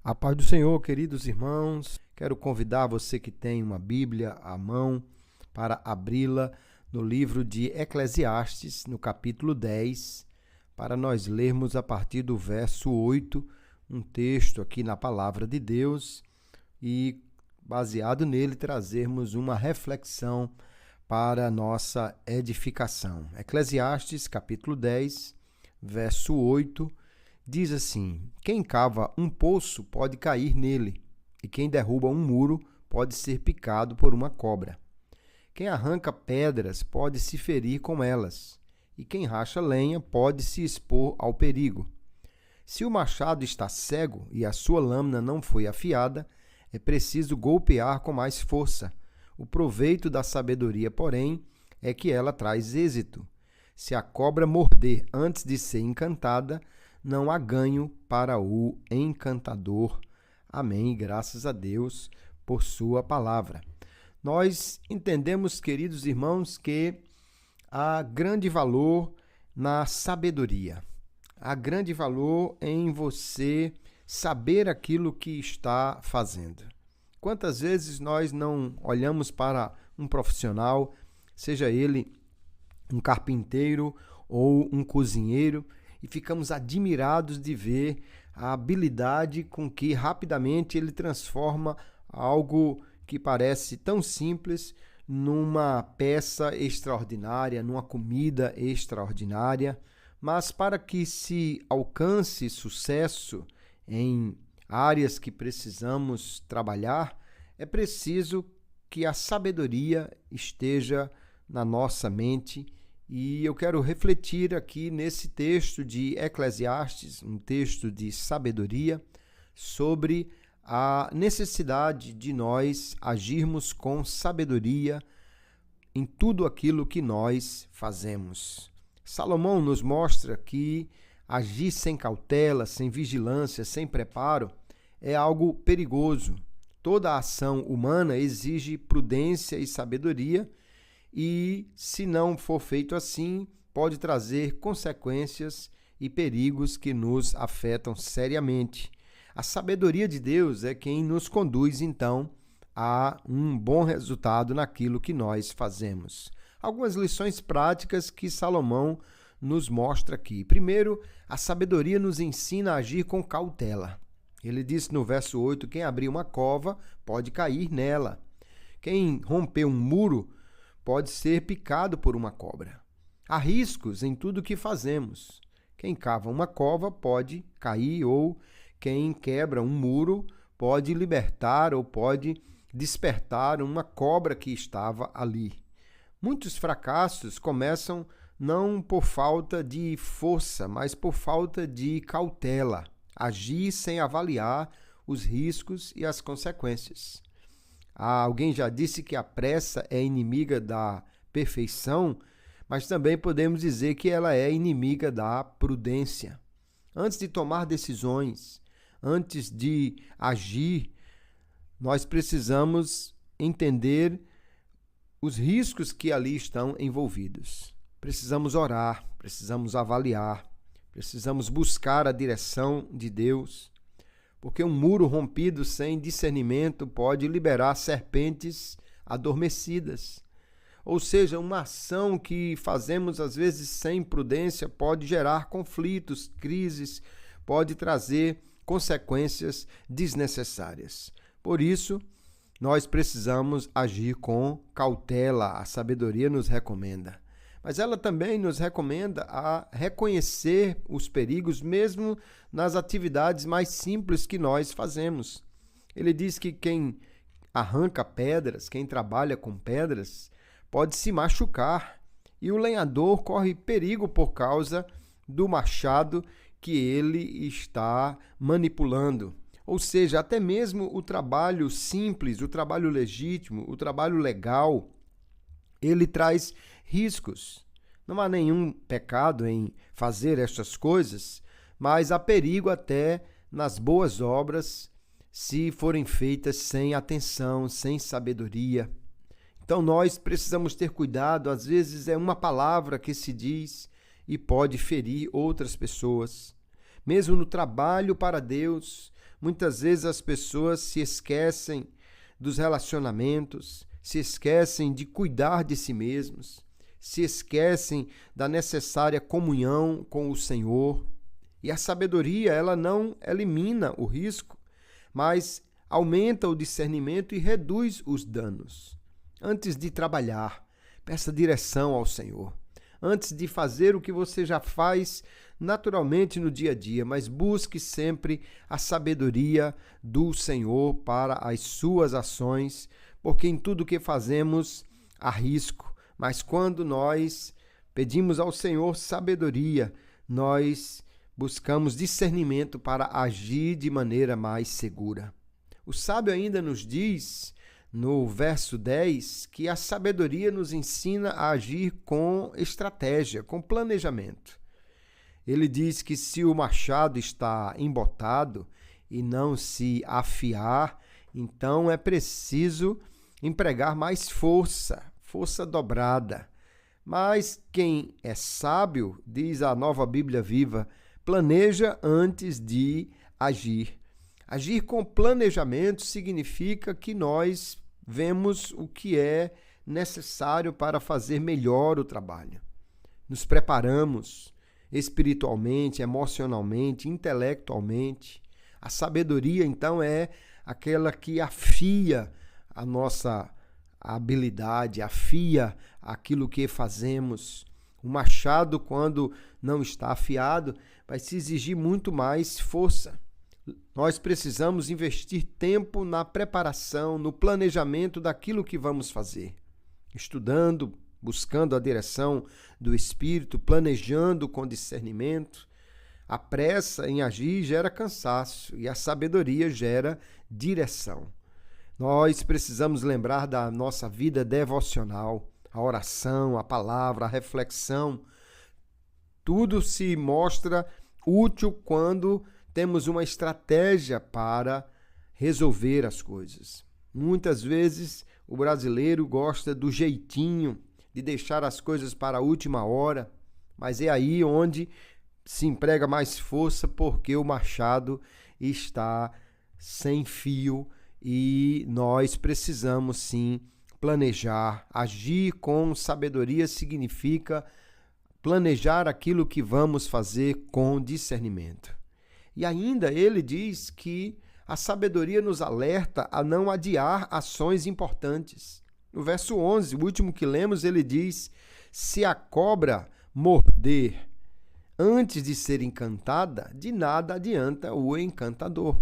A paz do Senhor, queridos irmãos, quero convidar você que tem uma Bíblia à mão para abri-la no livro de Eclesiastes, no capítulo 10, para nós lermos a partir do verso 8, um texto aqui na palavra de Deus e, baseado nele, trazermos uma reflexão para a nossa edificação. Eclesiastes, capítulo 10, verso 8, diz assim: quem cava um poço pode cair nele, e quem derruba um muro pode ser picado por uma cobra. Quem arranca pedras pode se ferir com elas, e quem racha lenha pode se expor ao perigo. Se o machado está cego e a sua lâmina não foi afiada, é preciso golpear com mais força. O proveito da sabedoria, porém, é que ela traz êxito. Se a cobra morder antes de ser encantada, não há ganho para o encantador. Amém. Graças a Deus por sua palavra. Nós entendemos, queridos irmãos, que há grande valor na sabedoria. Há grande valor em você saber aquilo que está fazendo. Quantas vezes nós não olhamos para um profissional, seja ele um carpinteiro ou um cozinheiro, e ficamos admirados de ver a habilidade com que rapidamente ele transforma algo que parece tão simples numa peça extraordinária, numa comida extraordinária. Mas para que se alcance sucesso em áreas que precisamos trabalhar, é preciso que a sabedoria esteja na nossa mente. E eu quero refletir aqui nesse texto de Eclesiastes, um texto de sabedoria, sobre a necessidade de nós agirmos com sabedoria em tudo aquilo que nós fazemos. Salomão nos mostra que agir sem cautela, sem vigilância, sem preparo é algo perigoso. Toda a ação humana exige prudência e sabedoria, e, se não for feito assim, pode trazer consequências e perigos que nos afetam seriamente. A sabedoria de Deus é quem nos conduz, então, a um bom resultado naquilo que nós fazemos. Algumas lições práticas que Salomão nos mostra aqui. Primeiro, a sabedoria nos ensina a agir com cautela. Ele disse no verso 8, quem abrir uma cova pode cair nela. Quem romper um muro pode ser picado por uma cobra. Há riscos em tudo que fazemos. Quem cava uma cova pode cair, ou quem quebra um muro pode libertar ou pode despertar uma cobra que estava ali. Muitos fracassos começam não por falta de força, mas por falta de cautela. Agir sem avaliar os riscos e as consequências. Alguém já disse que a pressa é inimiga da perfeição, mas também podemos dizer que ela é inimiga da prudência. Antes de tomar decisões, antes de agir, nós precisamos entender os riscos que ali estão envolvidos. Precisamos orar, precisamos avaliar, precisamos buscar a direção de Deus, porque um muro rompido sem discernimento pode liberar serpentes adormecidas. Ou seja, uma ação que fazemos às vezes sem prudência pode gerar conflitos, crises, pode trazer consequências desnecessárias. Por isso, nós precisamos agir com cautela. A sabedoria nos recomenda. Mas ela também nos recomenda a reconhecer os perigos mesmo nas atividades mais simples que nós fazemos. Ele diz que quem arranca pedras, quem trabalha com pedras, pode se machucar, e o lenhador corre perigo por causa do machado que ele está manipulando. Ou seja, até mesmo o trabalho simples, o trabalho legítimo, o trabalho legal, ele traz riscos. Não há nenhum pecado em fazer estas coisas, mas há perigo até nas boas obras se forem feitas sem atenção, sem sabedoria. Então nós precisamos ter cuidado. Às vezes é uma palavra que se diz e pode ferir outras pessoas. Mesmo no trabalho para Deus, Muitas vezes as pessoas se esquecem dos relacionamentos, se esquecem de cuidar de si mesmos, se esquecem da necessária comunhão com o Senhor. E a sabedoria, ela não elimina o risco, mas aumenta o discernimento e reduz os danos. Antes de trabalhar, peça direção ao Senhor. Antes de fazer o que você já faz naturalmente no dia a dia, mas busque sempre a sabedoria do Senhor para as suas ações, porque em tudo que fazemos há risco. Mas quando nós pedimos ao Senhor sabedoria, nós buscamos discernimento para agir de maneira mais segura. O sábio ainda nos diz, no verso 10, que a sabedoria nos ensina a agir com estratégia, com planejamento. Ele diz que se o machado está embotado e não se afiar, então é preciso empregar mais força dobrada. Mas quem é sábio, diz a Nova Bíblia Viva, planeja antes de agir. Agir com planejamento significa que nós vemos o que é necessário para fazer melhor o trabalho. Nos preparamos espiritualmente, emocionalmente, intelectualmente. A sabedoria, então, é aquela que afia a nossa habilidade, afia aquilo que fazemos. O machado, quando não está afiado, vai se exigir muito mais força. Nós precisamos investir tempo na preparação, no planejamento daquilo que vamos fazer. Estudando, buscando a direção do Espírito, planejando com discernimento. A pressa em agir gera cansaço e a sabedoria gera direção. Nós precisamos lembrar da nossa vida devocional, a oração, a palavra, a reflexão. Tudo se mostra útil quando temos uma estratégia para resolver as coisas. Muitas vezes o brasileiro gosta do jeitinho, de deixar as coisas para a última hora, mas é aí onde se emprega mais força, porque o machado está sem fio e nós precisamos sim planejar. Agir com sabedoria significa planejar aquilo que vamos fazer com discernimento. E ainda ele diz que a sabedoria nos alerta a não adiar ações importantes. No verso 11, o último que lemos, ele diz: se a cobra morder antes de ser encantada, de nada adianta o encantador.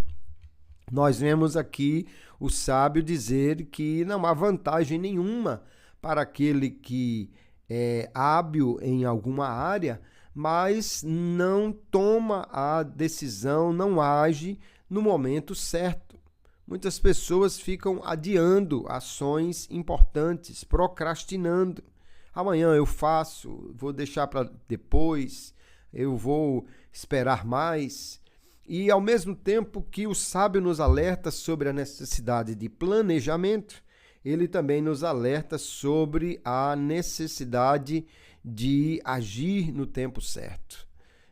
Nós vemos aqui o sábio dizer que não há vantagem nenhuma para aquele que é hábil em alguma área, mas não toma a decisão, não age no momento certo. Muitas pessoas ficam adiando ações importantes, procrastinando. Amanhã eu faço, vou deixar para depois, eu vou esperar mais. E ao mesmo tempo que o sábio nos alerta sobre a necessidade de planejamento, ele também nos alerta sobre a necessidade de agir no tempo certo,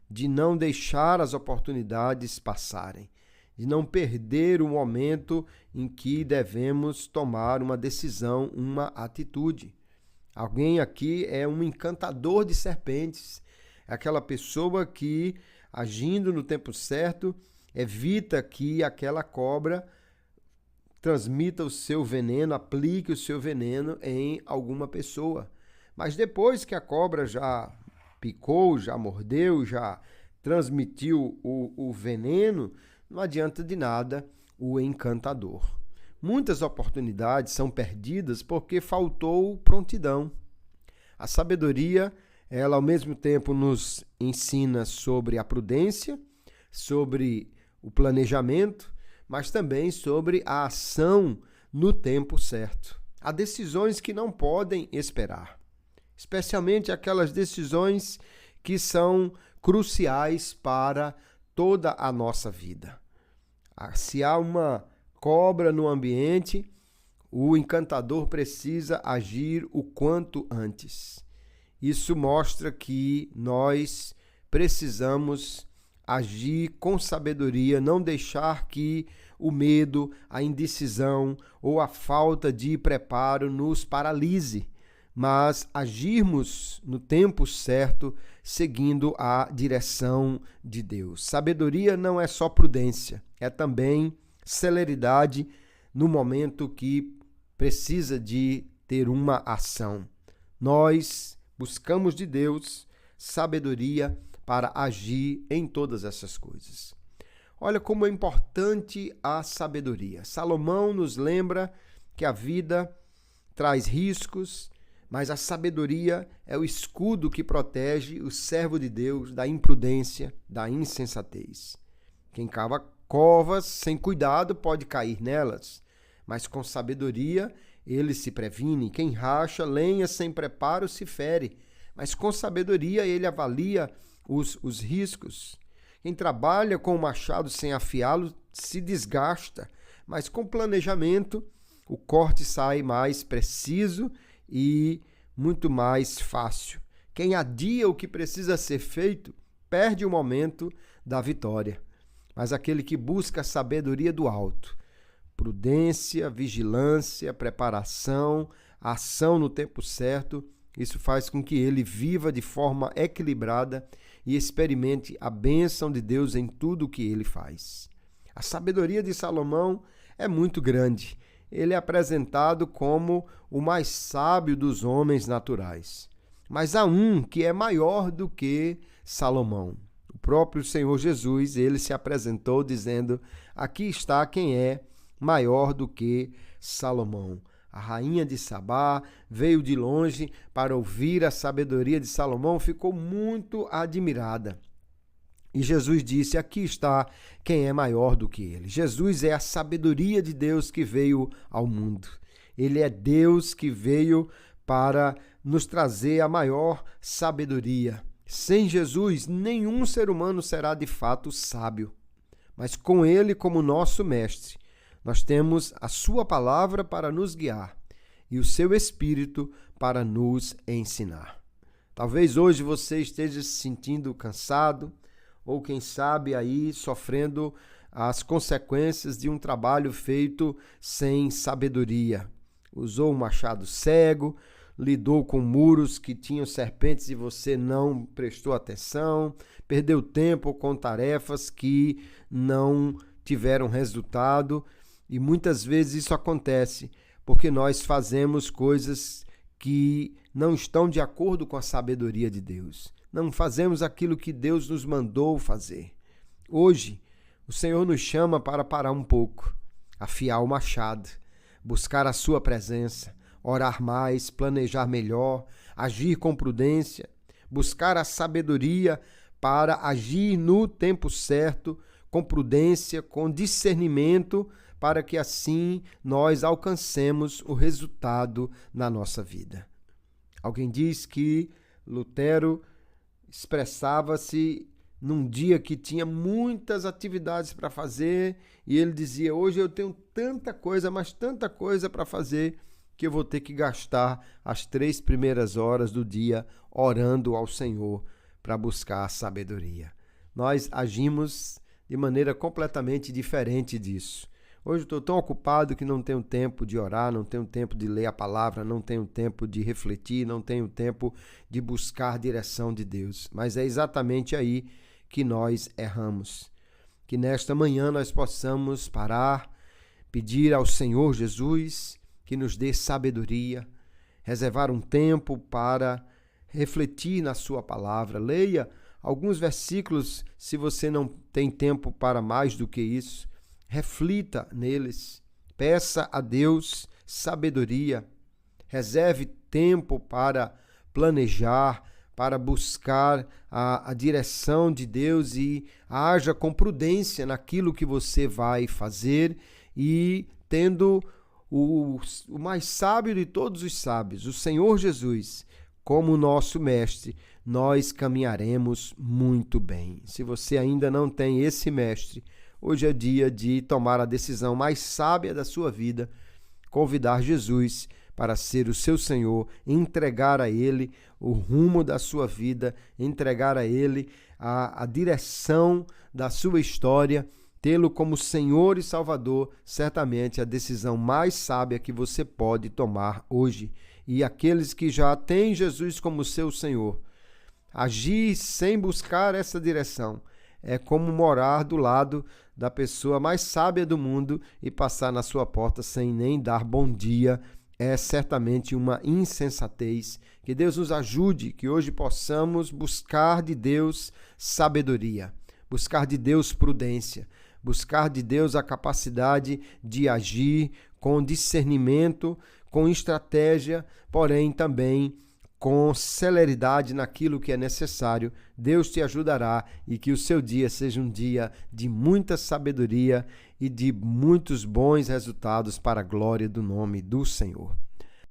de não deixar as oportunidades passarem, de não perder o momento em que devemos tomar uma decisão, uma atitude. Alguém aqui é um encantador de serpentes, é aquela pessoa que, agindo no tempo certo, evita que aquela cobra transmita o seu veneno, aplique o seu veneno em alguma pessoa. Mas depois que a cobra já picou, já mordeu, já transmitiu o veneno, não adianta de nada o encantador. Muitas oportunidades são perdidas porque faltou prontidão. A sabedoria, ela ao mesmo tempo nos ensina sobre a prudência, sobre o planejamento, mas também sobre a ação no tempo certo. Há decisões que não podem esperar, especialmente aquelas decisões que são cruciais para toda a nossa vida. Se há uma cobra no ambiente, o encantador precisa agir o quanto antes. Isso mostra que nós precisamos agir com sabedoria, não deixar que o medo, a indecisão ou a falta de preparo nos paralise, mas agirmos no tempo certo, seguindo a direção de Deus. Sabedoria não é só prudência, é também celeridade no momento que precisa de ter uma ação. Nós buscamos de Deus sabedoria para agir em todas essas coisas. Olha como é importante a sabedoria. Salomão nos lembra que a vida traz riscos, mas a sabedoria é o escudo que protege o servo de Deus da imprudência, da insensatez. Quem cava covas sem cuidado pode cair nelas, mas com sabedoria ele se previne. Quem racha lenha sem preparo se fere, mas com sabedoria ele avalia os riscos. Quem trabalha com o machado sem afiá-lo se desgasta, mas com planejamento o corte sai mais preciso e muito mais fácil. Quem adia o que precisa ser feito perde o momento da vitória, mas aquele que busca a sabedoria do alto, prudência, vigilância, preparação, ação no tempo certo, isso faz com que ele viva de forma equilibrada e experimente a bênção de Deus em tudo o que ele faz. A sabedoria de Salomão é muito grande. Ele é apresentado como o mais sábio dos homens naturais. Mas há um que é maior do que Salomão. O próprio Senhor Jesus, ele se apresentou dizendo: aqui está quem é maior do que Salomão. A rainha de Sabá veio de longe para ouvir a sabedoria de Salomão, ficou muito admirada. E Jesus disse: aqui está quem é maior do que ele. Jesus é a sabedoria de Deus que veio ao mundo. Ele é Deus que veio para nos trazer a maior sabedoria. Sem Jesus, nenhum ser humano será de fato sábio. Mas com ele como nosso mestre, nós temos a sua palavra para nos guiar e o seu Espírito para nos ensinar. Talvez hoje você esteja se sentindo cansado ou, quem sabe, aí sofrendo as consequências de um trabalho feito sem sabedoria. Usou um machado cego, lidou com muros que tinham serpentes e você não prestou atenção, perdeu tempo com tarefas que não tiveram resultado. E muitas vezes isso acontece porque nós fazemos coisas que não estão de acordo com a sabedoria de Deus. Não fazemos aquilo que Deus nos mandou fazer. Hoje, o Senhor nos chama para parar um pouco, afiar o machado, buscar a sua presença, orar mais, planejar melhor, agir com prudência, buscar a sabedoria para agir no tempo certo, com prudência, com discernimento, para que assim nós alcancemos o resultado na nossa vida. Alguém diz que Lutero expressava-se num dia que tinha muitas atividades para fazer e ele dizia: hoje eu tenho tanta coisa, mas tanta coisa para fazer, que eu vou ter que gastar as 3 primeiras horas do dia orando ao Senhor para buscar a sabedoria. Nós agimos de maneira completamente diferente disso. Hoje eu estou tão ocupado que não tenho tempo de orar, não tenho tempo de ler a palavra, não tenho tempo de refletir, não tenho tempo de buscar a direção de Deus. Mas é exatamente aí que nós erramos. Que nesta manhã nós possamos parar, pedir ao Senhor Jesus que nos dê sabedoria, reservar um tempo para refletir na sua palavra. Leia alguns versículos, se você não tem tempo para mais do que isso. Reflita neles, peça a Deus sabedoria, reserve tempo para planejar, para buscar a direção de Deus e haja com prudência naquilo que você vai fazer e tendo o mais sábio de todos os sábios, o Senhor Jesus, como nosso mestre, nós caminharemos muito bem. Se você ainda não tem esse mestre, hoje é dia de tomar a decisão mais sábia da sua vida, convidar Jesus para ser o seu Senhor, entregar a Ele o rumo da sua vida, entregar a Ele a direção da sua história, tê-lo como Senhor e Salvador, certamente é a decisão mais sábia que você pode tomar hoje. E aqueles que já têm Jesus como seu Senhor, agir sem buscar essa direção é como morar do lado da pessoa mais sábia do mundo e passar na sua porta sem nem dar bom dia. É certamente uma insensatez. Que Deus nos ajude, que hoje possamos buscar de Deus sabedoria, buscar de Deus prudência, buscar de Deus a capacidade de agir com discernimento, com estratégia, porém também com celeridade naquilo que é necessário. Deus te ajudará e que o seu dia seja um dia de muita sabedoria e de muitos bons resultados para a glória do nome do Senhor.